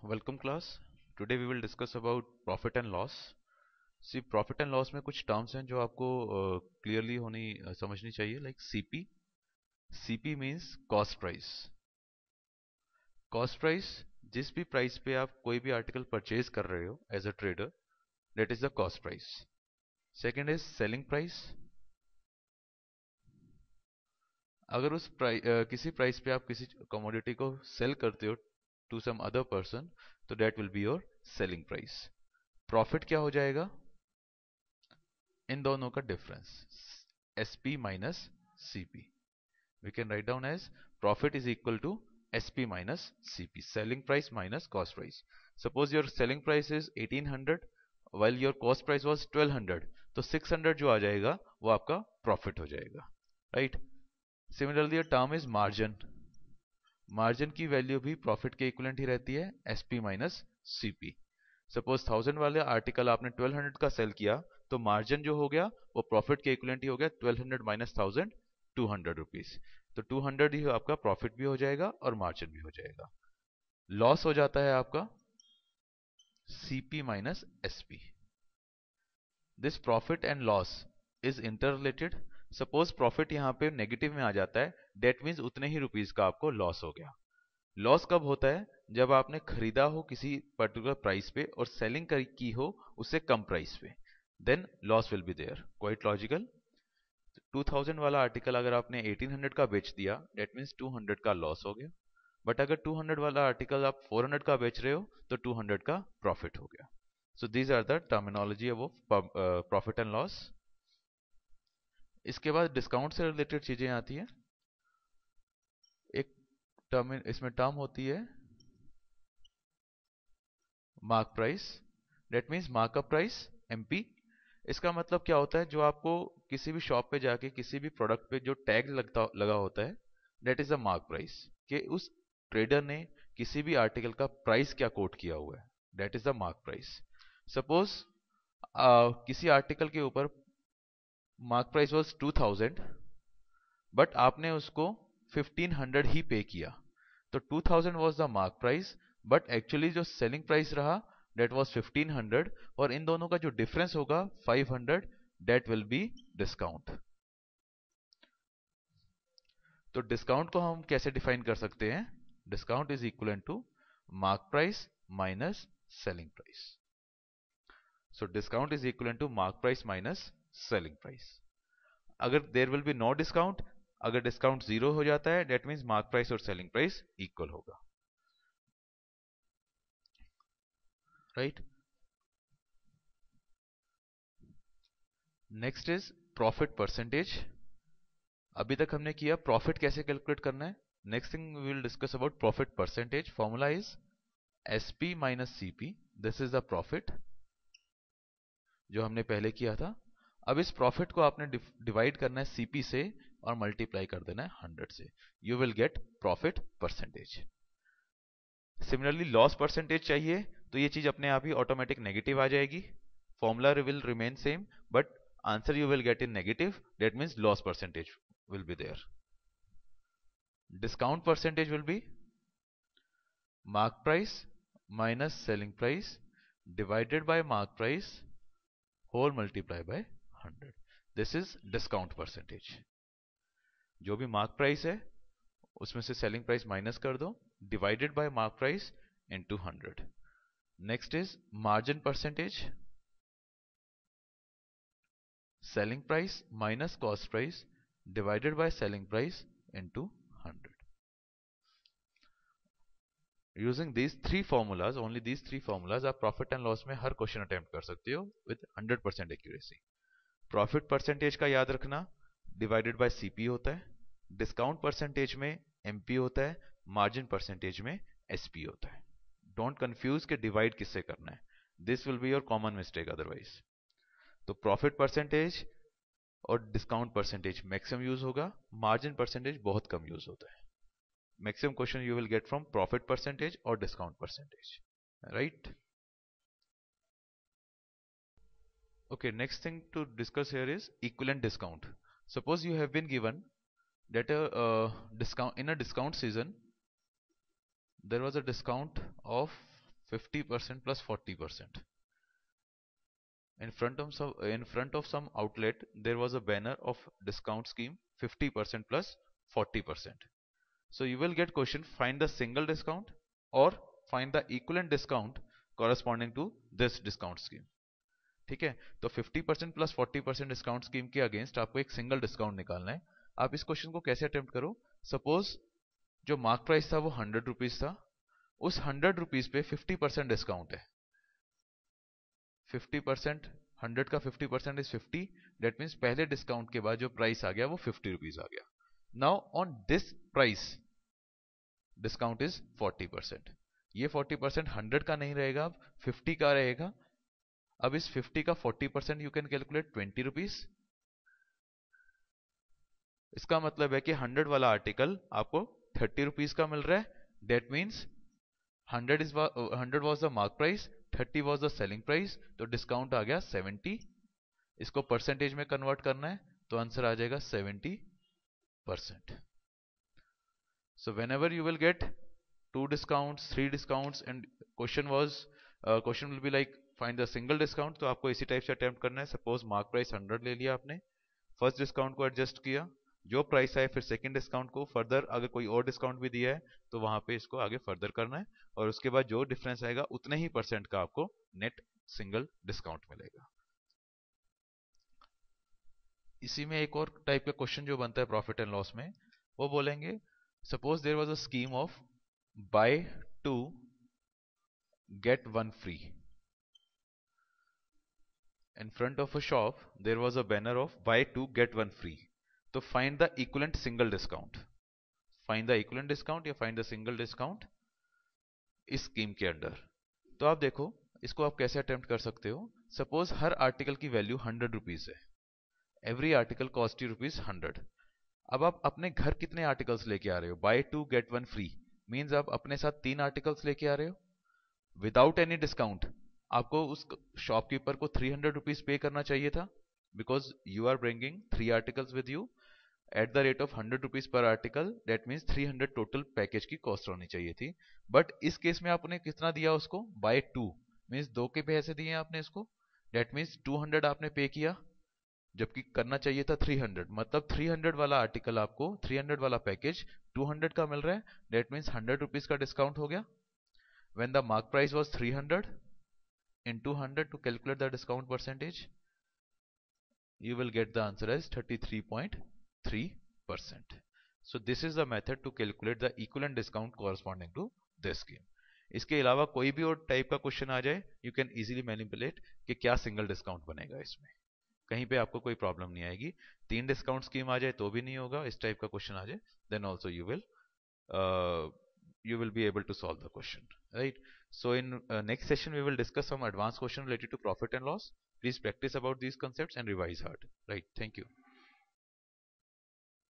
Welcome class. Today we will discuss about profit and loss. See, profit and loss में कुछ terms हैं जो आपको क्लियरली होनी समझनी चाहिए, like CP. CP means cost price. Cost price, जिस भी प्राइस पे आप कोई भी आर्टिकल परचेज कर रहे हो as a trader, that is the cost price. Second is selling price. अगर किसी प्राइस पे आप किसी कमोडिटी को सेल करते हो टू सम अदर पर्सन, तो that will be your selling price. Profit क्या हो जाएगा? इन दोनों का difference, SP minus CP. We can write down as profit is equal to SP minus CP, selling price minus cost price. Suppose your selling price is 1800 while your cost price was 1200, तो 600 जो आ जाएगा वो आपका profit हो जाएगा, right? Similarly a term is margin. Margin की value भी profit के इक्विवेलेंट ही रहती है, SP माइनस CP. सपोज 1000 वाले आर्टिकल आपने 1200 का सेल किया, तो मार्जिन जो हो गया वो प्रॉफिट के इक्विवेलेंट ही हो गया, 1200 माइनस 1000, 200 रुपीज. तो 200 ही आपका प्रॉफिट भी हो जाएगा और मार्जिन भी हो जाएगा. लॉस हो जाता है आपका CP minus SP. This profit and loss is inter related. Suppose profit यहाँ पे नेगेटिव में आ जाता है, डेट मीन्स उतने ही रुपीज का आपको लॉस हो गया. लॉस कब होता है? जब आपने खरीदा हो किसी पर्टिकुलर प्राइस पे और सेलिंग की हो उससे कम प्राइस पे, then loss will be there. Quite logical. 2000 वाला आर्टिकल अगर आपने 1800 का बेच दिया, डेट मीन्स 200 का लॉस हो गया. बट अगर 200 वाला आर्टिकल आप 400 का बेच रहे हो, तो 200 का प्रॉफिट हो गया. So these are the terminology of profit and loss. इसके बाद डिस्काउंट से रिलेटेड चीजें आती हैं. एक टर्म इसमें टर्म होती है mark price. That means markup price, MP. इसका मतलब क्या होता है? जो आपको किसी भी शॉप पे जाके किसी भी प्रोडक्ट पे जो टैग लगा होता है, that is a mark price. कि उस ट्रेडर ने किसी भी आर्टिकल का प्राइस क्या कोट किया हुआ है, that is the mark price. Suppose किसी आर्टिकल के ऊपर मार्क प्राइस वॉज 2000, बट आपने उसको 1500 ही पे किया, तो 2000 was the mark price, but actually जो सेलिंग प्राइस रहा डेट वॉज 1500, और इन दोनों का जो डिफरेंस होगा 500, डेट विल बी डिस्काउंट. तो डिस्काउंट को हम कैसे डिफाइन कर सकते हैं? Discount is equal to mark price minus selling price. So discount is equal to mark price minus selling price. अगर there will be no discount, अगर डिस्काउंट 0 हो जाता है, डेट मीन्स मार्क प्राइस और सेलिंग प्राइस इक्वल होगा, right? Next is profit percentage. अभी तक हमने किया प्रॉफिट कैसे कैलकुलेट करना है. Next thing we will discuss about profit percentage. Formula is SP minus CP. This is the profit जो हमने पहले किया था. अब इस प्रॉफिट को आपने डिवाइड करना है CP से और मल्टीप्लाई कर देना है 100 से. You will gate profit percentage. Similarly loss percentage चाहिए, तो ये चीज अपने आप ही ऑटोमेटिक नेगेटिव आ जाएगी. Formula will remain same, but answer you will get in negative. That means loss percentage will be there. Discount percentage will be mark price minus selling price divided by mark price whole multiplied by 100. This is discount percentage. जो भी mark price है उसमें से selling price minus कर दो, divided by mark price into 100. Next is margin percentage. Selling price minus cost price divided by selling price into 100. Using these three formulas, only these three formulas, आप profit and loss में हर question attempt कर सकते हो with 100% accuracy. Profit percentage का याद रखना, divided by CP होता है. डिस्काउंट परसेंटेज में MP होता है. मार्जिन परसेंटेज में SP होता है. डोंट कंफ्यूज के डिवाइड किससे करना है. This will be your common mistake otherwise. तो प्रॉफिट परसेंटेज और डिस्काउंट परसेंटेज मैक्सिमम यूज होगा, मार्जिन परसेंटेज बहुत कम यूज होता है. Maximum question you will get from profit percentage और discount percentage, right? Okay, next thing to discuss here is equivalent discount. Suppose you have been given that a discount in a discount season there was a discount of 50% plus 40%. In front of some outlet, there was a banner of discount scheme 50% plus 40%. So you will get question, find the single discount or find the equivalent discount corresponding to this discount scheme. ठीक है, तो 50% plus 40% discount scheme के against आपको एक single discount निकालना है. आप इस क्वेश्चन को कैसे अटेम्प्ट करो? सपोज जो मार्क प्राइस था वो 100 रुपीज था, उस 100 रुपीज पे 50% डिस्काउंट है. 50%, 100 का 50% इज 50. दैट मीन्स पहले डिस्काउंट के बाद जो प्राइस आ गया वो 50 रुपीज आ गया. Now on this price discount is 40%. ये 40% 100 का नहीं रहेगा, अब 50 का रहेगा. अब इस 50 का 40% यू कैन कैलकुलेट 20 रुपीज. इसका मतलब है कि 100 वाला आर्टिकल आपको 30 रुपीज का मिल रहा है. That means 100 was the mark price, 30 was the selling price, तो डिस्काउंट आ गया 70. इसको परसेंटेज में कन्वर्ट करना है तो आंसर आ जाएगा 70%. So whenever you will get 2 discounts, 3 discounts and question will be like find the single discount, तो आपको इसी टाइप से अटेम्प्ट करना है. सपोज मार्क प्राइस 100 ले लिया आपने, फर्स्ट डिस्काउंट को एडजस्ट किया, जो प्राइस आए फिर सेकंड डिस्काउंट को फर्दर, अगर कोई और डिस्काउंट भी दिया है तो वहां पे इसको आगे फर्दर करना है, और उसके बाद जो डिफरेंस आएगा उतने ही परसेंट का आपको नेट सिंगल डिस्काउंट मिलेगा. इसी में एक और टाइप का क्वेश्चन जो बनता है प्रॉफिट एंड लॉस में, वो बोलेंगे suppose there was a scheme of buy 2 get 1 free. In front of a shop there was a banner of buy 2 get 1 free. तो find the equivalent single discount. Find the equivalent discount या find the single discount इस scheme के under. तो आप देखो इसको आप कैसे अटेम्प्ट कर सकते हो. सपोज हर आर्टिकल की वैल्यू 100 रुपीज है. Every article cost you rupees 100. अब आप अपने घर कितने आर्टिकल्स लेके आ रहे हो? बाय 2 गेट 1 फ्री मींस आप अपने साथ 3 आर्टिकल्स लेके आ रहे हो विदाउट एनी डिस्काउंट. आपको उस शॉपकीपर को 300 रुपीज पे करना चाहिए था, because you are bringing 3 articles with you at the rate of 100 rupees per article. That means 300 total package की कॉस्ट होनी चाहिए थी. बट इस केस में आपने कितना दिया उसको? बाय 2 मीन्स 2 के पैसे दिए आपने इसको. दैट मीन्स 200 आपने पे किया, जबकि करना चाहिए था 300. मतलब 300 वाला आर्टिकल आपको, 300 वाला पैकेज 200 का मिल रहा है. दैट मीन्स 100 रुपीज का डिस्काउंट हो गया. When the mark price was 300 into 100 to calculate the discount percentage, you will get the answer as 33.3%. So this is the method to calculate the equivalent discount corresponding to this scheme. इसके अलावा कोई भी और type का question आ जाए, you can easily manipulate कि क्या सिंगल डिस्काउंट बनेगा इसमें. कहीं पे आपको कोई प्रॉब्लम नहीं आएगी. 3 डिस्काउंट स्कीम आ जाए तो भी नहीं होगा. इस टाइप का क्वेश्चन आ जाए then also you will be able to solve the question, right? So in next session we will discuss some advanced question related to profit and loss. Please practice about these concepts and revise hard, right? Thank you.